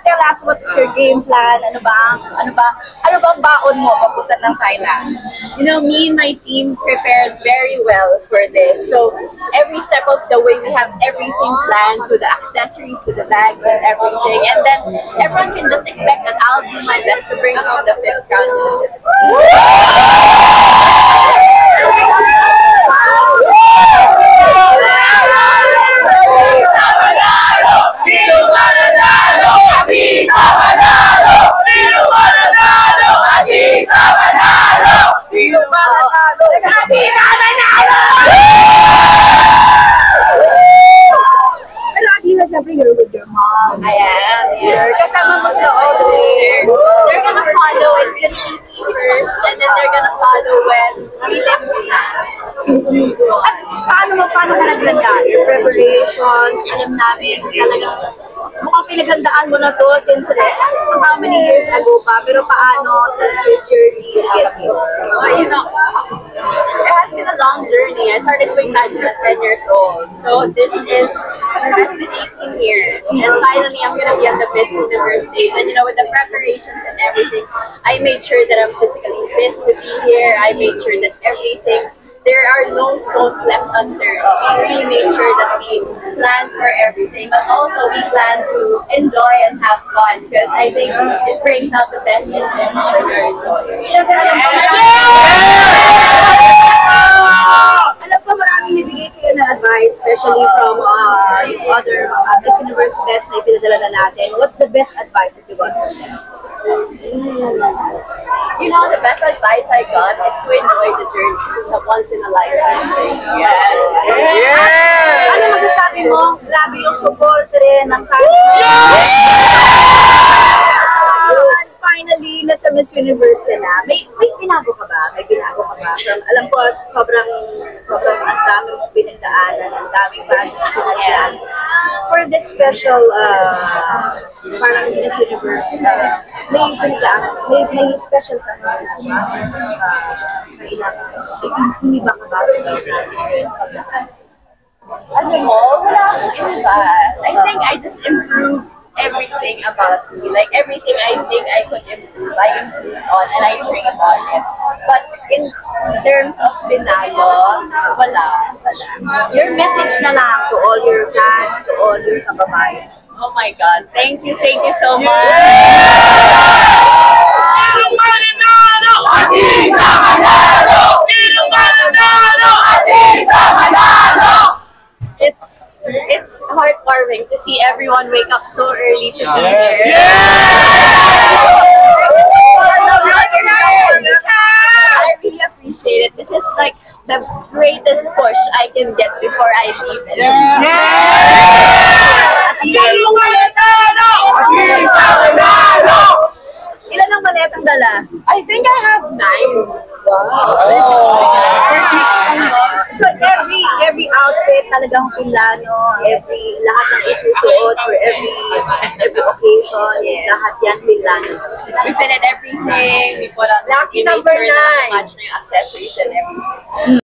tell us what's your game plan? Ano bang baon mo papunta ng Thailand? You know, me and my team prepared very well for this. So every step of the way, we have everything planned, to the accessories, to the bags and everything. And then everyone can just expect that I'll do my best to bring home the 5th crown. Siyempre, you're with your mom. I am. Sister. Kasama mo sila all the way. They're gonna follow. It's gonna be me first, and then they're gonna follow when we lips na. At paano ka naglandaan? Sa preparations, alam namin talagang mukhang pinagandaan mo na to since how many years ago pa, pero paano the journey get you? You know, it has been a long journey. I started doing pageants at 10 years old. So this has been 18 years. And finally, I'm gonna be on the Miss Universe stage. And you know, with the preparations and everything, I made sure that I'm physically fit to be here. I made sure that there are no stones left unturned. We really made sure that we plan for everything, but also we plan to enjoy and have fun because I think it brings out the best in everyone when you're enjoying. Alam ko maraming nabigay sa'yo na advice, especially from other Miss Universe best na ipinadala na natin. What's the best advice that you got from them? You know, the best advice I got is to enjoy the journey because it's a once in a lifetime thing. Yes! Yes! Ano masasabi mo? Grabe yung support rin ng fans. Finally, nasa Miss Universe ka na. May binago ka ba? Alam ko, sobrang ang dami mong pinagdaanan, ang daming fans sa sinagyan. For this special, parang Miss Universe, may special ka na hindi ba ka ba sa Ano mo, wala akong iba. I think I just improved everything about me. Like everything I think I could improve, I improved on and I trained on it. But in terms of binago, wala. Your message na lang to all your fans, to all your kababayan. Oh my God, thank you so much. It's heartwarming to see everyone wake up so early to be here. I really appreciate it. This is like the greatest push I can get before I leave it. Ilan ang maletang dala? I think I have 9. So every outfit talagang plano, lahat ng isusuot for every occasion, lahat yan plano. We fitted everything, we put on, Lucky we made number sure na 9. match na yung accessories and everything.